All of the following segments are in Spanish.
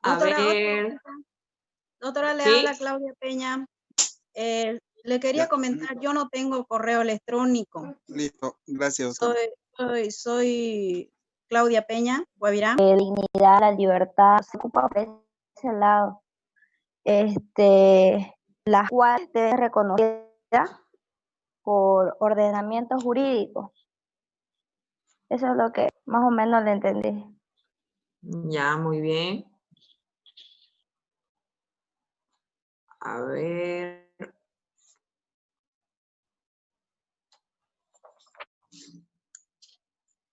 A Doctora, ver. doctora, le ¿Sí? habla Claudia Peña. Le quería comentar, yo no tengo correo electrónico. Listo, gracias, doctora. Soy Claudia Peña, Guavirá. Dignidad, la libertad, se ocupa por ese lado. Las cuales deben reconocidas por ordenamiento jurídico. Eso es lo que más o menos le entendí. Ya, muy bien. A ver.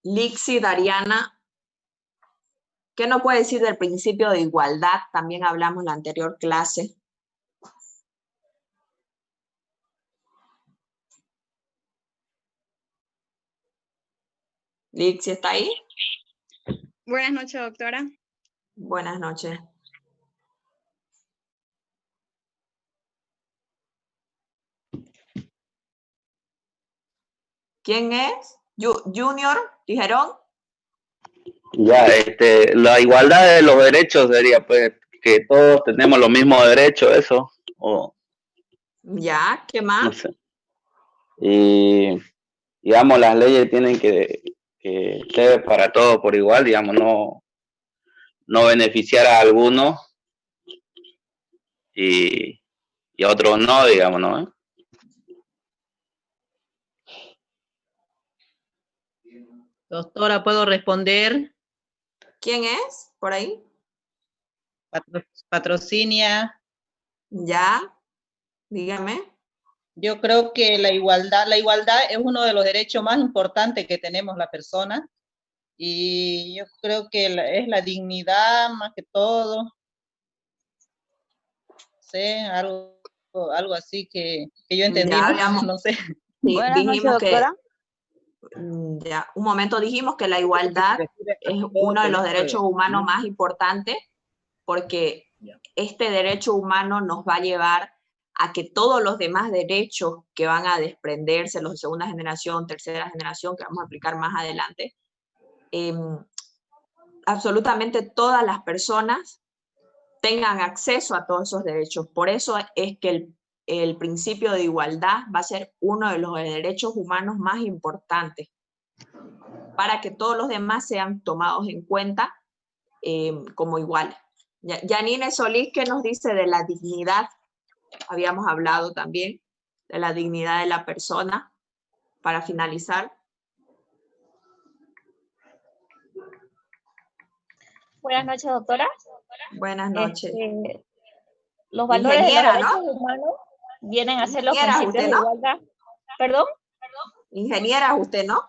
Lixi, Dariana, ¿qué nos puede decir del principio de igualdad? También hablamos en la anterior clase. Lixi, ¿está ahí? Buenas noches, doctora. Buenas noches. ¿Quién es? Junior, ¿dijeron? Ya, la igualdad de los derechos sería, pues, que todos tenemos los mismos derechos, eso, o Ya, ¿qué más? no sé. Y, digamos, las leyes tienen que ser para todos por igual, digamos, no beneficiar a algunos y a otros no, digamos, ¿no? Doctora, ¿puedo responder? ¿Quién es? ¿Por ahí? Patrocinia. Ya, dígame. Yo creo que la igualdad es uno de los derechos más importantes que tenemos la persona. Y yo creo que es la dignidad más que todo. Sí, algo así que yo entendí, Ya ¿no? hablamos. No sé. Sí, Buenas noches, dijimos que, doctora. ya, un momento dijimos que la igualdad es uno de los derechos humanos más importantes porque este derecho humano nos va a llevar a que todos los demás derechos que van a desprenderse, los de segunda generación, tercera generación, que vamos a aplicar más adelante, absolutamente todas las personas tengan acceso a todos esos derechos. Por eso es que el principio de igualdad va a ser uno de los derechos humanos más importantes para que todos los demás sean tomados en cuenta como iguales. Yanine Solís, ¿qué nos dice de la dignidad? Habíamos hablado también de la dignidad de la persona. Para finalizar. Buenas noches, doctora. Buenas noches. Los valores Ingeniera, de los ¿no? derechos humanos vienen a ser los Ingeniera principios usted, de ¿no? igualdad. ¿Perdón? Ingeniera usted, ¿no?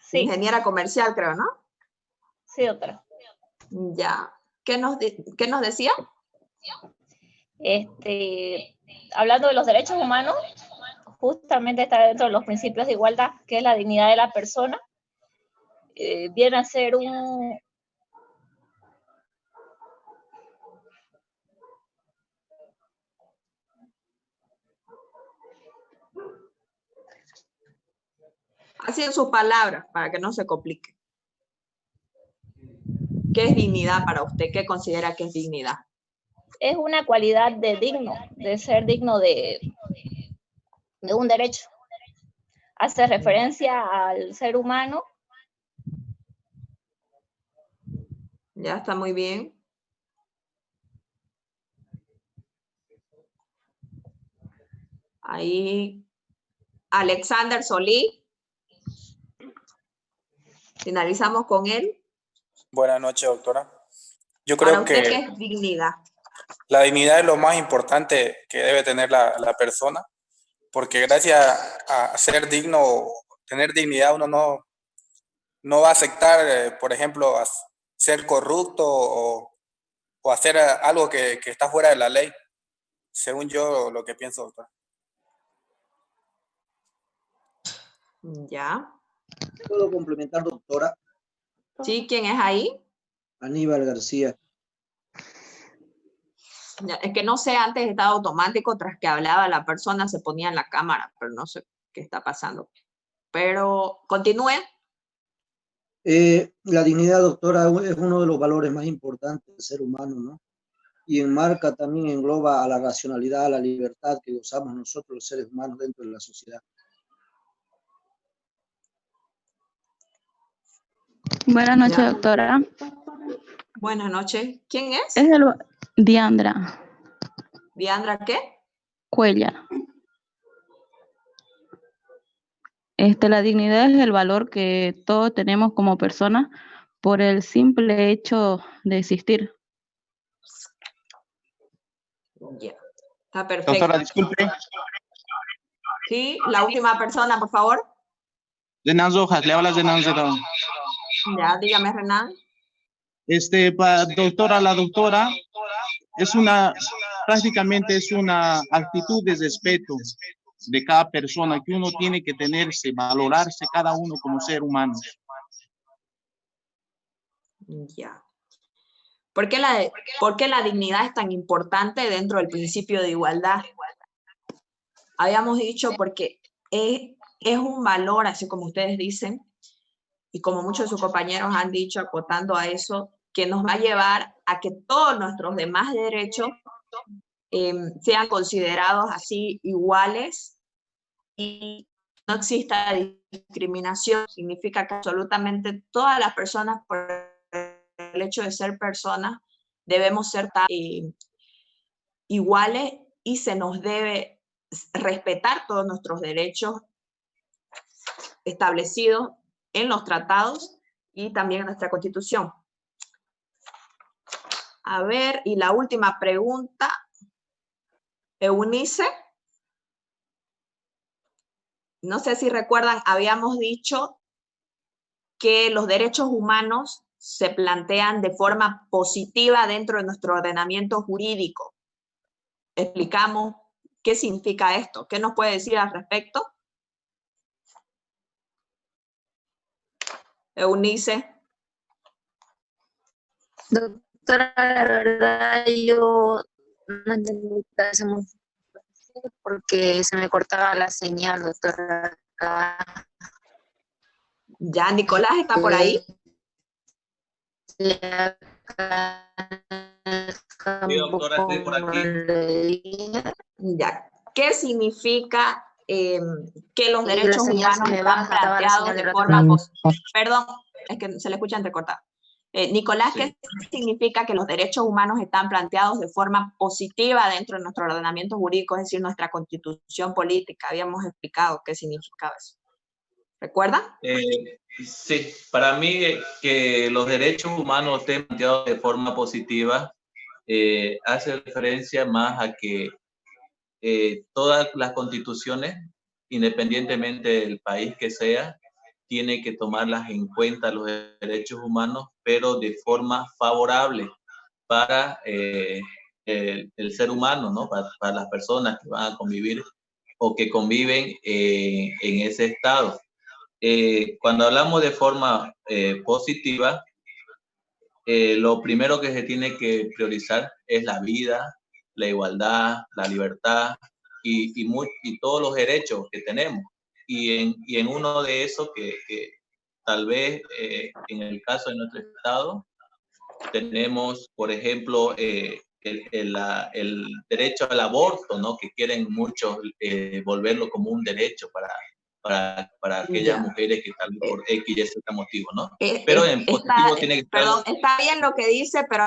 Sí. Ingeniera comercial, creo, ¿no? Sí, doctora. Ya. ¿Qué nos decía? Hablando de los derechos humanos, justamente está dentro de los principios de igualdad, que es la dignidad de la persona. Viene a ser un... Así en sus palabras, para que no se complique. ¿Qué es dignidad para usted? ¿Qué considera que es dignidad? Es una cualidad de digno, de ser digno de un derecho. Hace referencia al ser humano. Ya está muy bien. Ahí, Alexander Solí. Finalizamos con él. Buenas noches, doctora. Yo Para creo usted, que ¿qué es dignidad? la dignidad es lo más importante que debe tener la persona, porque gracias a ser digno, tener dignidad, uno no va a aceptar, por ejemplo, a ser corrupto o hacer algo que está fuera de la ley, según yo lo que pienso, doctora. Ya. ¿Puedo complementar, doctora? Sí, ¿quién es ahí? Aníbal García. Ya, es que no sé, antes estaba automático, tras que hablaba la persona se ponía en la cámara, pero no sé qué está pasando. Pero continúe. La dignidad, doctora, es uno de los valores más importantes del ser humano, ¿no? Y enmarca también, engloba a la racionalidad, a la libertad que gozamos nosotros los seres humanos dentro de la sociedad. Buenas noches, Ya. doctora. Buenas noches. ¿Quién es? Es Diandra ¿Diandra qué? Cuellar. La dignidad es el valor que todos tenemos como personas por el simple hecho de existir. Ya. Está perfecto. Doctora, disculpe. Sí, la última persona, por favor. Renan Rojas, le hablas de Renan. Ya, dígame, Renan. Doctora, la doctora prácticamente es una actitud de respeto de cada persona que uno tiene que tenerse, valorarse cada uno como ser humano. Ya. ¿Por qué la dignidad es tan importante dentro del principio de igualdad? Habíamos dicho porque es un valor, así como ustedes dicen, y como muchos de sus compañeros han dicho, acotando a eso, que nos va a llevar a que todos nuestros demás derechos sean considerados así iguales y no exista discriminación. Significa que absolutamente todas las personas, por el hecho de ser personas, debemos ser iguales y se nos debe respetar todos nuestros derechos establecidos en los tratados y también en nuestra Constitución. A ver, y la última pregunta, Eunice. No sé si recuerdan, habíamos dicho que los derechos humanos se plantean de forma positiva dentro de nuestro ordenamiento jurídico. Explicamos qué significa esto. ¿Qué nos puede decir al respecto? Eunice. Doctora, la verdad yo no entendí casi mucho porque se me cortaba la señal, doctora. Ya, Nicolás está por ahí. Sí, doctora, estoy por aquí. Ya. ¿Qué significa que los derechos humanos están planteados de forma positiva? Perdón, es que se le escucha entrecortado. Nicolás, ¿qué significa que los derechos humanos están planteados de forma positiva dentro de nuestro ordenamiento jurídico, es decir, nuestra constitución política? Habíamos explicado qué significaba eso. ¿Recuerdan? Sí, para mí que los derechos humanos estén planteados de forma positiva hace referencia más a que todas las constituciones, independientemente del país que sea, tiene que tomarlas en cuenta los derechos humanos, pero de forma favorable para el ser humano, ¿no? Para las personas que van a convivir o que conviven en ese estado. Cuando hablamos de forma positiva, lo primero que se tiene que priorizar es la vida, la igualdad, la libertad y todos los derechos que tenemos. Y en uno de esos que tal vez en el caso de nuestro estado tenemos, por ejemplo, el derecho al aborto, ¿no? Que quieren muchos volverlo como un derecho para aquellas mujeres que tal vez por X y Z motivo, ¿no? Pero en positivo tiene que estar... Perdón, está bien lo que dice, pero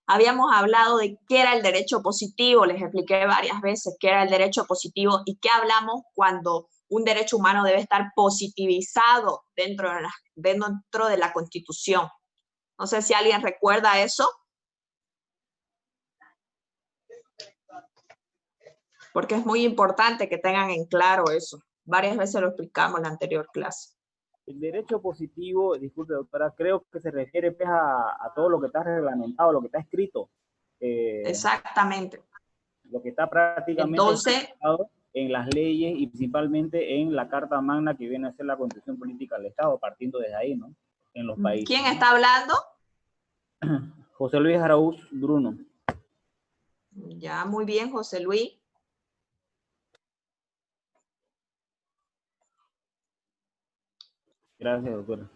habíamos hablado de qué era el derecho positivo, les expliqué varias veces qué era el derecho positivo y qué hablamos cuando un derecho humano debe estar positivizado dentro de la Constitución. No sé si alguien recuerda eso. Porque es muy importante que tengan en claro eso. Varias veces lo explicamos en la anterior clase. El derecho positivo, disculpe doctora, creo que se refiere pues, a todo lo que está reglamentado, lo que está escrito. Exactamente. Lo que está prácticamente estipulado en las leyes y principalmente en la Carta Magna que viene a ser la Constitución Política del Estado, partiendo desde ahí, ¿no? En los países. ¿Quién está hablando? José Luis Araúz Bruno. Ya, muy bien, José Luis. Gracias, doctora.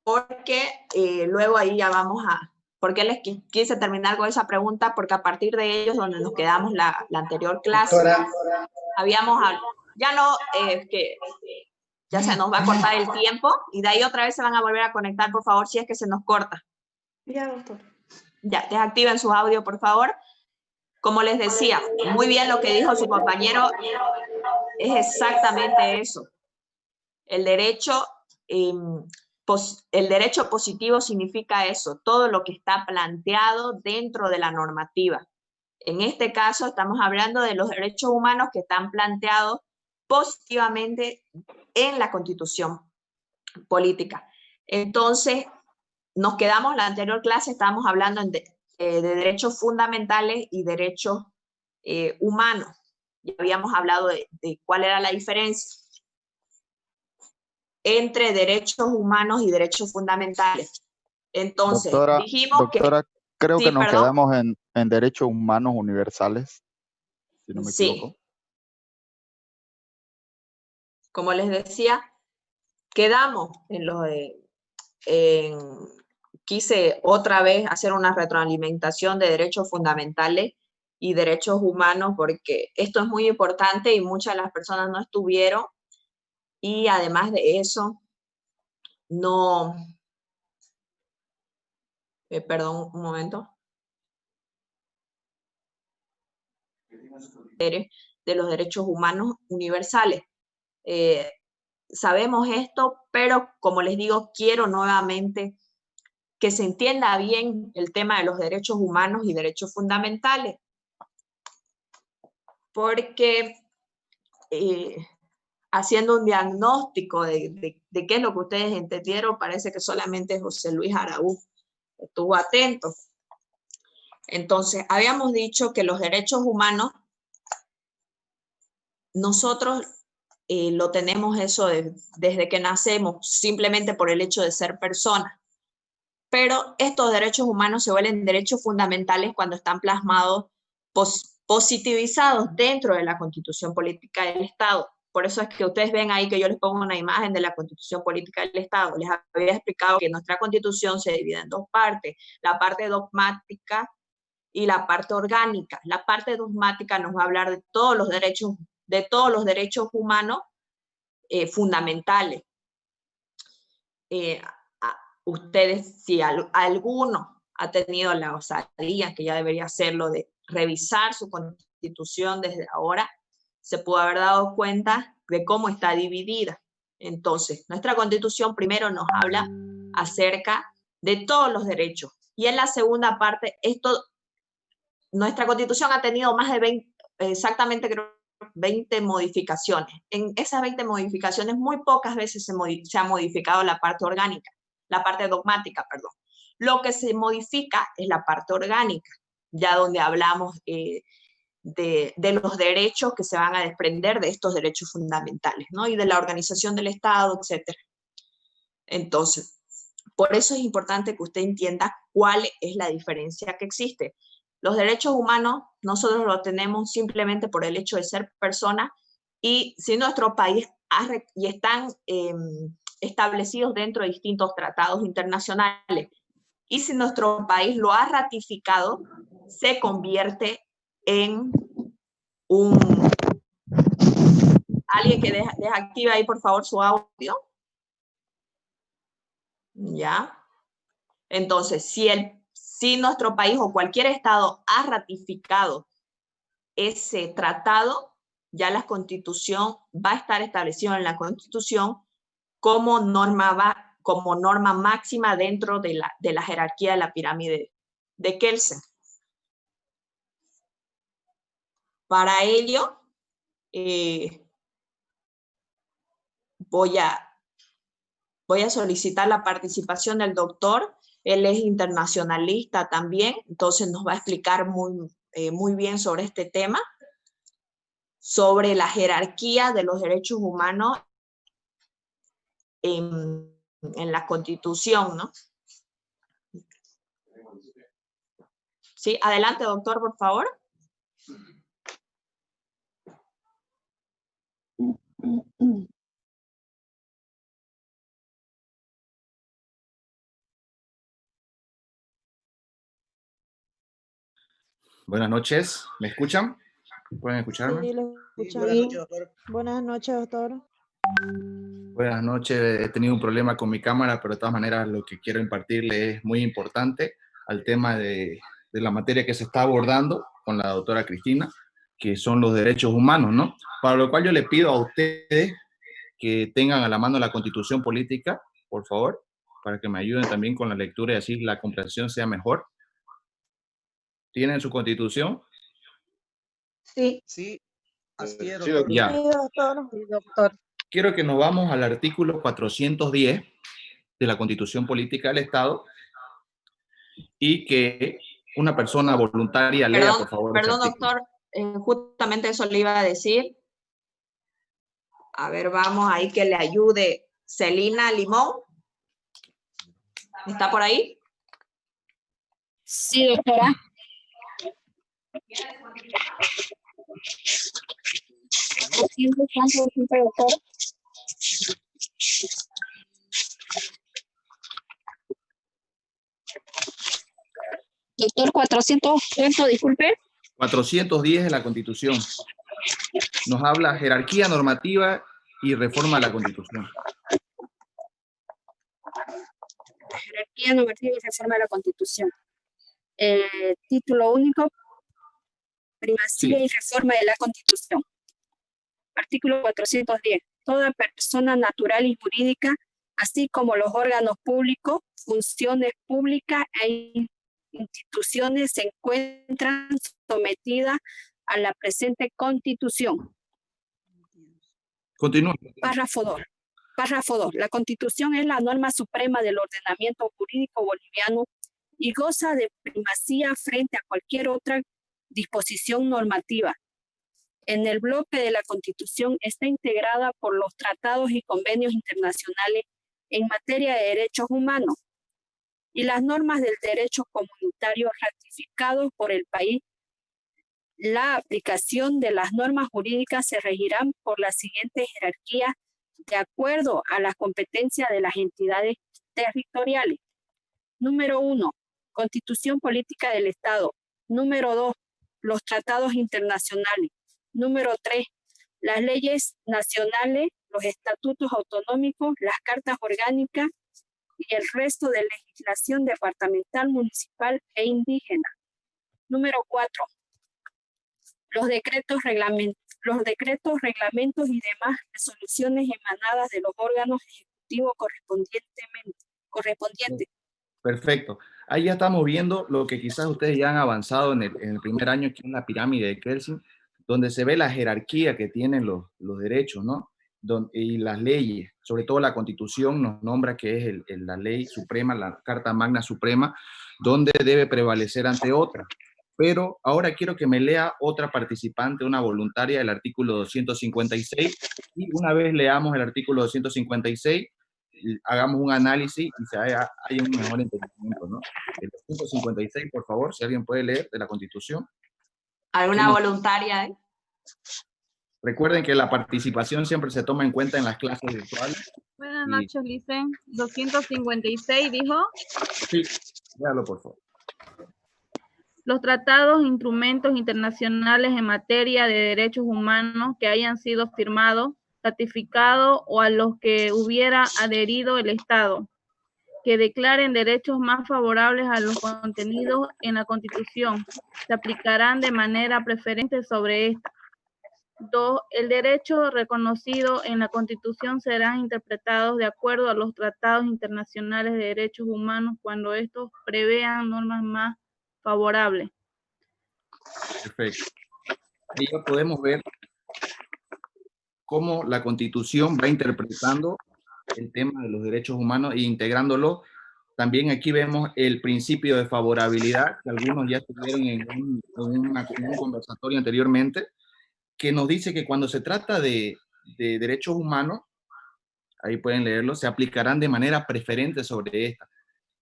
porque luego ahí ya vamos a... ¿Por qué les quise terminar con esa pregunta? Porque a partir de ellos, donde nos quedamos la anterior clase, habíamos hablado, ya no, que ya se nos va a cortar el tiempo, y de ahí otra vez se van a volver a conectar, por favor, si es que se nos corta. Ya, doctor. Ya, desactiven su audio, por favor. Como les decía, muy bien lo que dijo su compañero, es exactamente eso. El derecho positivo significa eso, todo lo que está planteado dentro de la normativa. En este caso estamos hablando de los derechos humanos que están planteados positivamente en la Constitución política. Entonces, nos quedamos, la anterior clase estábamos hablando de derechos fundamentales y derechos humanos. Ya habíamos hablado de cuál era la diferencia entre derechos humanos y derechos fundamentales. Entonces, dijimos doctora, creo sí, que nos perdón. quedamos en derechos humanos universales, si no me equivoco. Como les decía, quedamos en lo de... quise otra vez hacer una retroalimentación de derechos fundamentales y derechos humanos, porque esto es muy importante y muchas de las personas no estuvieron, y además de eso, no... perdón, un momento. De los derechos humanos universales. Sabemos esto, pero como les digo, quiero nuevamente que se entienda bien el tema de los derechos humanos y derechos fundamentales, porque haciendo un diagnóstico de qué es lo que ustedes entendieron, parece que solamente José Luis Araúz estuvo atento. Entonces, habíamos dicho que los derechos humanos, nosotros lo tenemos eso desde que nacemos, simplemente por el hecho de ser personas. Pero estos derechos humanos se vuelven derechos fundamentales cuando están plasmados, positivizados dentro de la Constitución Política del Estado. Por eso es que ustedes ven ahí que yo les pongo una imagen de la Constitución Política del Estado. Les había explicado que nuestra Constitución se divide en dos partes, la parte dogmática y la parte orgánica. La parte dogmática nos va a hablar de todos los derechos humanos fundamentales. Ustedes, si alguno ha tenido la osadía, que ya debería hacerlo, de revisar su Constitución desde ahora, se pudo haber dado cuenta de cómo está dividida. Entonces, nuestra Constitución primero nos habla acerca de todos los derechos. Y en la segunda parte, nuestra Constitución ha tenido más de 20, exactamente creo, 20 modificaciones. En esas 20 modificaciones, muy pocas veces se ha modificado la parte orgánica, la parte dogmática, perdón. Lo que se modifica es la parte orgánica, ya donde hablamos de los derechos que se van a desprender de estos derechos fundamentales, ¿no? Y de la organización del Estado, etc. Entonces, por eso es importante que usted entienda cuál es la diferencia que existe. Los derechos humanos nosotros los tenemos simplemente por el hecho de ser personas, y si nuestro país y están establecidos dentro de distintos tratados internacionales, y si nuestro país lo ha ratificado, se convierte en alguien que desactive ahí por favor su audio. ¿Ya? Entonces, si nuestro país o cualquier estado ha ratificado ese tratado, ya la Constitución va a estar establecido en la Constitución como norma máxima dentro de la jerarquía de la pirámide de Kelsen. Para ello, voy a solicitar la participación del doctor. Él es internacionalista también, entonces nos va a explicar muy bien sobre este tema, sobre la jerarquía de los derechos humanos en la Constitución, ¿no? Sí, adelante, doctor, por favor. Buenas noches, ¿me escuchan? ¿Pueden escucharme? Sí, lo escuchamos. Buenas noches, doctor. Buenas noches, doctor. Buenas noches, he tenido un problema con mi cámara, pero de todas maneras lo que quiero impartirle es muy importante al tema de la materia que se está abordando con la doctora Cristina, que son los derechos humanos, ¿no? Para lo cual yo le pido a ustedes que tengan a la mano la Constitución Política, por favor, para que me ayuden también con la lectura y así la comprensión sea mejor. ¿Tienen su Constitución? Sí. Sí, así es, Sí, doctor. ya. Sí, doctor. Sí, doctor. Quiero que nos vamos al artículo 410 de la Constitución Política del Estado y que una persona voluntaria lea, por favor, ese Perdón, artículo. doctor, justamente eso le iba a decir. A ver, vamos ahí que le ayude Celina Limón. ¿Está por ahí? Sí, doctora. Doctor. Doctor, 400, ¿cuánto? Disculpe. 410 de la Constitución. Nos habla jerarquía normativa y reforma a la Constitución. Jerarquía normativa y reforma de la Constitución. Título único, primacía y reforma de la Constitución. Artículo 410. Toda persona natural y jurídica, así como los órganos públicos, funciones públicas e instituciones se encuentran sometidas a la presente Constitución. Continúa. Párrafo 2. Párrafo 2. La Constitución es la norma suprema del ordenamiento jurídico boliviano y goza de primacía frente a cualquier otra disposición normativa. En el bloque de la Constitución está integrada por los tratados y convenios internacionales en materia de derechos humanos y las normas del derecho comunitario ratificados por el país. La aplicación de las normas jurídicas se regirán por las siguientes jerarquías de acuerdo a las competencias de las entidades territoriales. Número 1, Constitución Política del Estado. Número 2, los tratados internacionales. Número 3, las leyes nacionales, los estatutos autonómicos, las cartas orgánicas y el resto de legislación departamental, municipal e indígena. Número 4, los decretos, reglamentos y demás resoluciones emanadas de los órganos ejecutivos correspondientes. Perfecto. Ahí ya estamos viendo lo que quizás ustedes ya han avanzado en el primer año, que es la pirámide de Kelsen, donde se ve la jerarquía que tienen los derechos, ¿no? Y las leyes, sobre todo la Constitución nos nombra que es la ley suprema, la Carta Magna Suprema, donde debe prevalecer ante otra. Pero ahora quiero que me lea otra participante, una voluntaria, del artículo 256, y una vez leamos el artículo 256, hagamos un análisis y hay un mejor entendimiento, ¿no? El 256, por favor, si alguien puede leer de la Constitución. ¿Alguna voluntaria? Recuerden que la participación siempre se toma en cuenta en las clases virtuales. Buenas noches, Licen. 256, dijo. Sí, léalo, por favor. Los tratados e instrumentos internacionales en materia de derechos humanos que hayan sido firmados, ratificados o a los que hubiera adherido el Estado, que declaren derechos más favorables a los contenidos en la Constitución, se aplicarán de manera preferente sobre esta. 2. El derecho reconocido en la Constitución serán interpretados de acuerdo a los tratados internacionales de derechos humanos cuando estos prevean normas más favorables. Perfecto. Ahí ya podemos ver cómo la Constitución va interpretando el tema de los derechos humanos e integrándolo. También aquí vemos el principio de favorabilidad, que algunos ya estuvieron en un conversatorio anteriormente, que nos dice que cuando se trata de derechos humanos, ahí pueden leerlo, se aplicarán de manera preferente sobre esta.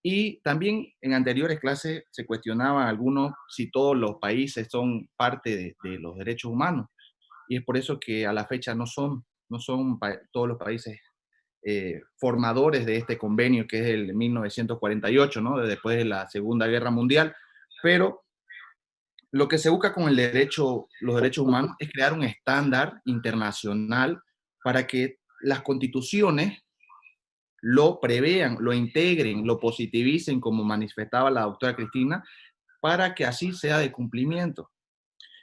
Y también en anteriores clases se cuestionaba algunos si todos los países son parte de los derechos humanos. Y es por eso que a la fecha no son todos los países formadores de este convenio, que es el 1948, ¿no? Después de la Segunda Guerra Mundial. Pero Lo que se busca con los derechos humanos es crear un estándar internacional para que las constituciones lo prevean, lo integren, lo positivicen, como manifestaba la doctora Cristina, para que así sea de cumplimiento.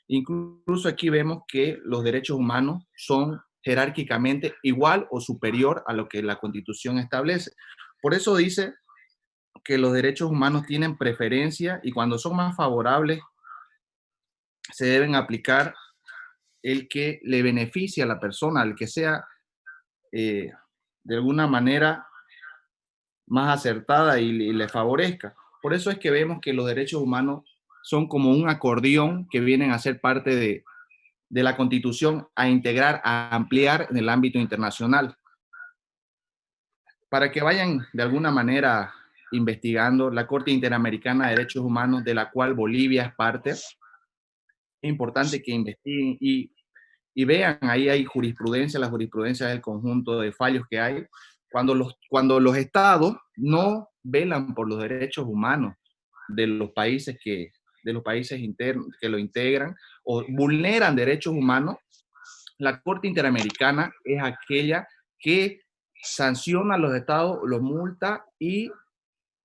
Incluso aquí vemos que los derechos humanos son jerárquicamente igual o superior a lo que la Constitución establece. Por eso dice que los derechos humanos tienen preferencia y cuando son más favorables se deben aplicar el que le beneficie a la persona, el que sea de alguna manera más acertada y le favorezca. Por eso es que vemos que los derechos humanos son como un acordeón que vienen a ser parte de la Constitución, a integrar, a ampliar en el ámbito internacional. Para que vayan de alguna manera investigando, la Corte Interamericana de Derechos Humanos, de la cual Bolivia es parte, es importante que investiguen y vean, ahí hay jurisprudencia, la jurisprudencia es el conjunto de fallos que hay. Cuando los estados no velan por los derechos humanos de los países internos que lo integran o vulneran derechos humanos, la Corte Interamericana es aquella que sanciona a los estados, los multa y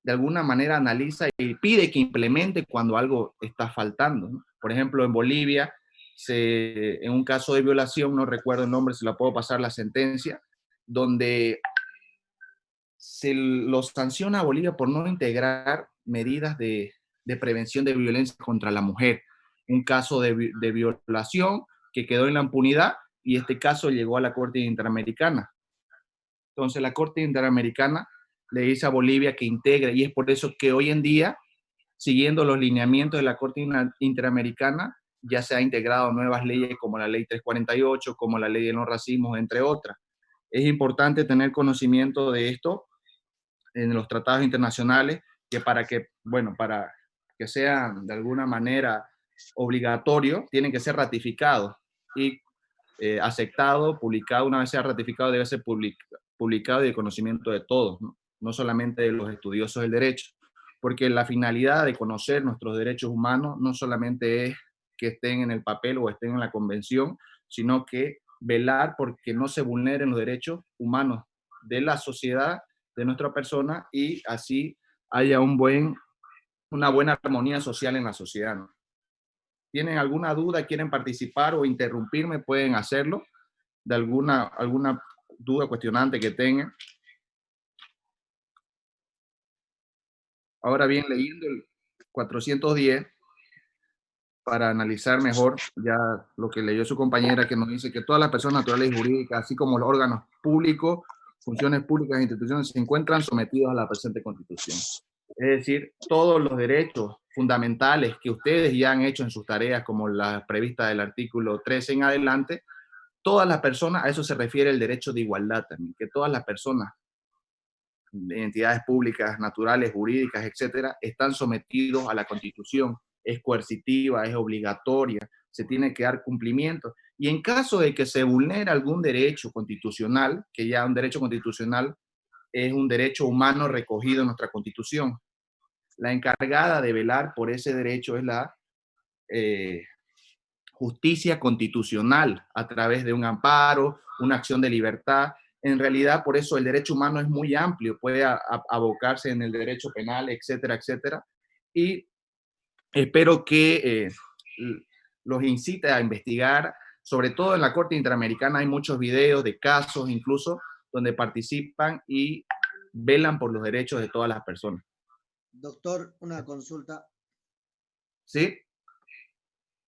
de alguna manera analiza y pide que implemente cuando algo está faltando, ¿no? Por ejemplo, en Bolivia, en un caso de violación, no recuerdo el nombre, se la puedo pasar la sentencia, donde se los sanciona a Bolivia por no integrar medidas de prevención de violencia contra la mujer. Un caso de violación que quedó en la impunidad y este caso llegó a la Corte Interamericana. Entonces la Corte Interamericana le dice a Bolivia que integre y es por eso que hoy en día, siguiendo los lineamientos de la Corte Interamericana, ya se ha integrado nuevas leyes como la Ley 348, como la Ley de no racismo, entre otras. Es importante tener conocimiento de esto en los tratados internacionales, que para que sean de alguna manera obligatorios, tienen que ser ratificados y aceptado, publicado. Una vez sea ratificado, debe ser publicado y de conocimiento de todos, ¿no? No solamente de los estudiosos del derecho, porque la finalidad de conocer nuestros derechos humanos no solamente es que estén en el papel o estén en la convención, sino que velar porque no se vulneren los derechos humanos de la sociedad, de nuestra persona, y así haya una buena armonía social en la sociedad, ¿no? ¿Tienen alguna duda, quieren participar o interrumpirme? Pueden hacerlo, de alguna duda cuestionante que tengan. Ahora bien, leyendo el 410, para analizar mejor ya lo que leyó su compañera, que nos dice que todas las personas naturales y jurídicas, así como los órganos públicos, funciones públicas e instituciones, se encuentran sometidos a la presente Constitución. Es decir, todos los derechos fundamentales que ustedes ya han hecho en sus tareas, como la prevista del artículo 13 en adelante, todas las personas, a eso se refiere el derecho de igualdad también, que todas las personas, entidades públicas, naturales, jurídicas, etcétera, están sometidos a la Constitución. Es coercitiva, es obligatoria, se tiene que dar cumplimiento. Y en caso de que se vulnere algún derecho constitucional, que ya un derecho constitucional es un derecho humano recogido en nuestra Constitución, la encargada de velar por ese derecho es la justicia constitucional a través de un amparo, una acción de libertad. En realidad, por eso el derecho humano es muy amplio, puede abocarse en el derecho penal, etcétera, etcétera. Y espero que los incite a investigar, sobre todo en la Corte Interamericana hay muchos videos de casos incluso donde participan y velan por los derechos de todas las personas. Doctor, una consulta. ¿Sí?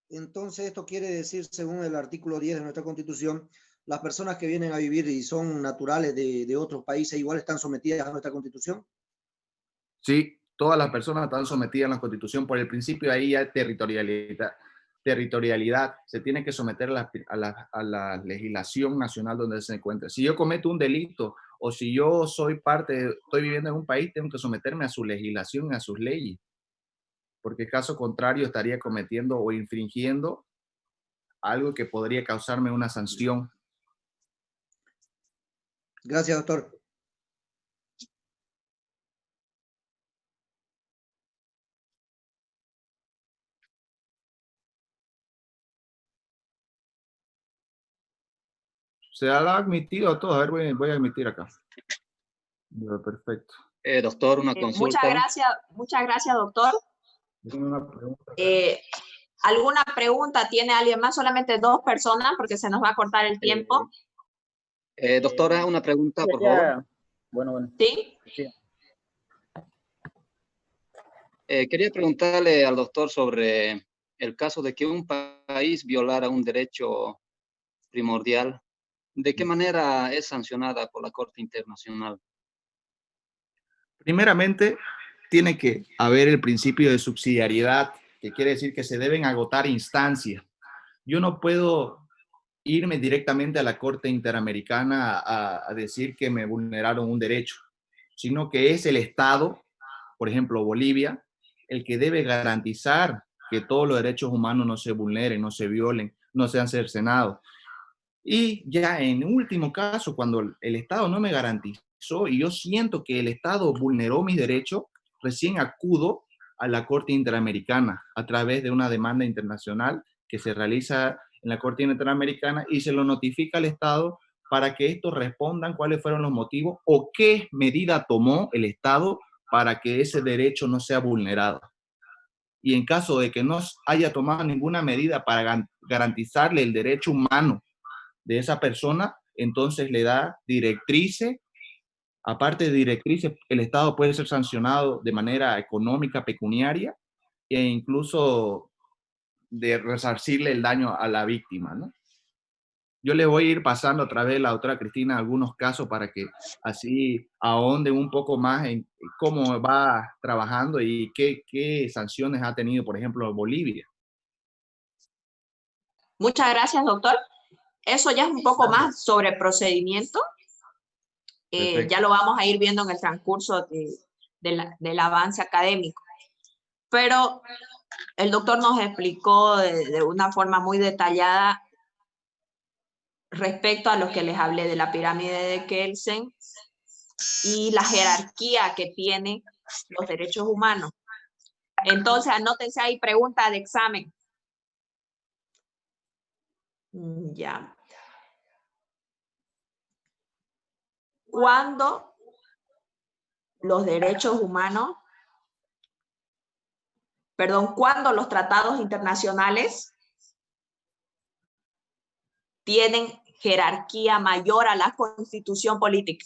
Entonces, esto quiere decir, según el artículo 10 de nuestra Constitución, las personas que vienen a vivir y son naturales de otros países igual están sometidas a nuestra Constitución. Sí, todas las personas están sometidas a la Constitución por el principio ahí ya territorialidad. Se tiene que someter a la legislación nacional donde se encuentre. Si yo cometo un delito o si yo estoy viviendo en un país, tengo que someterme a su legislación, a sus leyes, porque caso contrario estaría cometiendo o infringiendo algo que podría causarme una sanción. Gracias, doctor. Se ha admitido a todos. A ver, voy a admitir acá. Perfecto. Doctor, una consulta. Muchas gracias, doctor. Tengo una pregunta. ¿Alguna pregunta tiene alguien más? Solamente 2 personas porque se nos va a cortar el tiempo. Doctora, una pregunta, por favor. Bueno. ¿Sí? Sí. Quería preguntarle al doctor sobre el caso de que un país violara un derecho primordial. ¿De qué manera es sancionada por la Corte Internacional? Primeramente, tiene que haber el principio de subsidiariedad, que quiere decir que se deben agotar instancias. Yo no puedo irme directamente a la Corte Interamericana a decir que me vulneraron un derecho, sino que es el Estado, por ejemplo, Bolivia, el que debe garantizar que todos los derechos humanos no se vulneren, no se violen, no sean cercenados. Y ya en último caso, cuando el Estado no me garantizó y yo siento que el Estado vulneró mis derechos, recién acudo a la Corte Interamericana a través de una demanda internacional que se realiza en la Corte Interamericana y se lo notifica al Estado para que estos respondan cuáles fueron los motivos o qué medida tomó el Estado para que ese derecho no sea vulnerado. Y en caso de que no haya tomado ninguna medida para garantizarle el derecho humano de esa persona, entonces le da directrices. Aparte de directrices, el Estado puede ser sancionado de manera económica, pecuniaria, e incluso de resarcirle el daño a la víctima, ¿no? Yo le voy a ir pasando a través de la doctora Cristina algunos casos para que así ahonde un poco más en cómo va trabajando y qué sanciones ha tenido, por ejemplo, Bolivia. Muchas gracias, doctor. Eso ya es un poco más sobre procedimiento. Ya lo vamos a ir viendo en el transcurso del avance académico. Pero el doctor nos explicó de una forma muy detallada respecto a lo que les hablé de la pirámide de Kelsen y la jerarquía que tienen los derechos humanos. Entonces, anótense ahí pregunta de examen. Ya. ¿Cuándo los derechos humanos, cuándo los tratados internacionales tienen jerarquía mayor a la constitución política?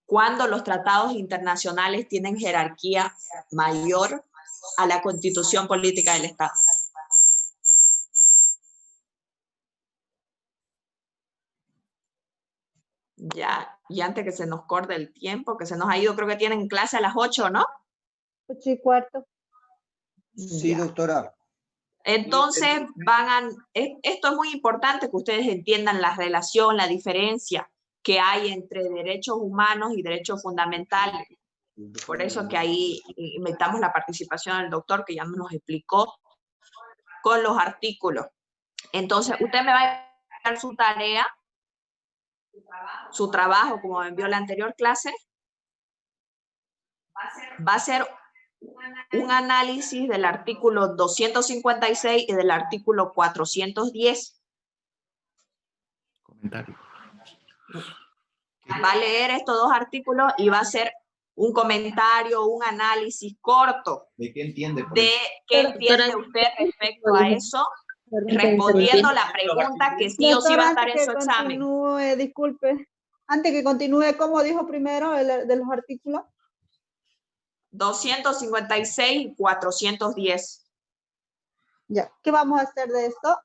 ¿Cuándo los tratados internacionales tienen jerarquía mayor a la constitución política del Estado? Ya, y antes que se nos corte el tiempo, que se nos ha ido, creo que tienen clase a las 8, ¿no? 8:15. Sí, doctora. Entonces, esto es muy importante que ustedes entiendan la relación, la diferencia que hay entre derechos humanos y derechos fundamentales. Por eso que ahí invitamos la participación del doctor, que ya nos explicó con los artículos. Entonces, usted me va a dar su tarea, su trabajo, como me envió la anterior clase, va a ser un análisis del artículo 256 y del artículo 410. Comentario. Va a leer estos 2 artículos y va a hacer un comentario, un análisis corto. ¿De qué entiende? ¿De qué entiende usted respecto a eso? Respondiendo la pregunta que sí o sí va a estar en su examen. Disculpe, antes que continúe, ¿cómo dijo primero de los artículos? 256 y 410. Ya, ¿qué vamos a hacer de esto?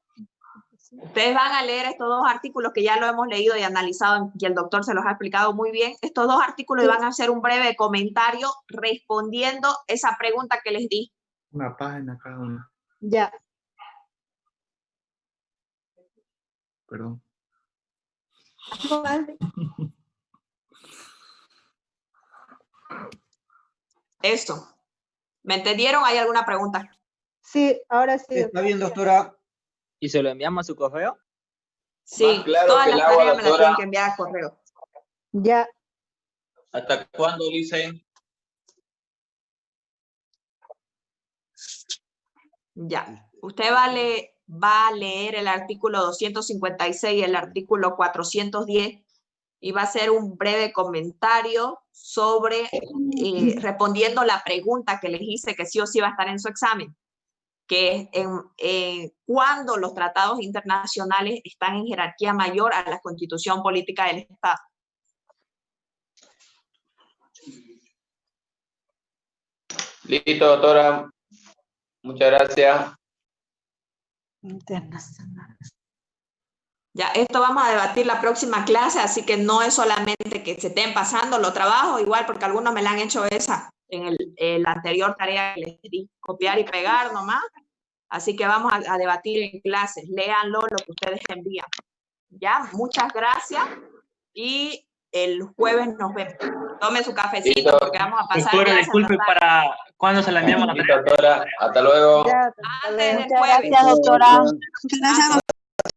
Ustedes van a leer estos 2 artículos que ya lo hemos leído y analizado y el doctor se los ha explicado muy bien. Estos 2 artículos van a hacer un breve comentario respondiendo esa pregunta que les di. Una página cada uno. Ya. Perdón. Eso. ¿Me entendieron? ¿Hay alguna pregunta? Sí, ahora sí. Está bien, doctora. ¿Y se lo enviamos a su correo? Sí, claro todas que las el agua, tareas me las doctora. tienen que enviar a correo. Ya. ¿Hasta cuándo dicen? Ya, usted va a leer el artículo 256 y el artículo 410 y va a hacer un breve comentario sobre, respondiendo la pregunta que les hice que sí o sí va a estar en su examen, que es cuando los tratados internacionales están en jerarquía mayor a la Constitución Política del Estado. Listo, doctora. Muchas gracias. Ya, esto vamos a debatir la próxima clase, así que no es solamente que se estén pasando, lo trabajo igual, porque algunos me la han hecho esa en la anterior tarea que les di, copiar y pegar nomás. Así que vamos a debatir en clases, léanlo lo que ustedes envían. Ya, muchas gracias y el jueves nos vemos. Tome su cafecito porque vamos a pasar. Doctora, disculpe, ¿para cuándo se la enviamos la tarea? Doctora, hasta luego. Antes del Muchas jueves. gracias, doctora. Muchas gracias, doctora.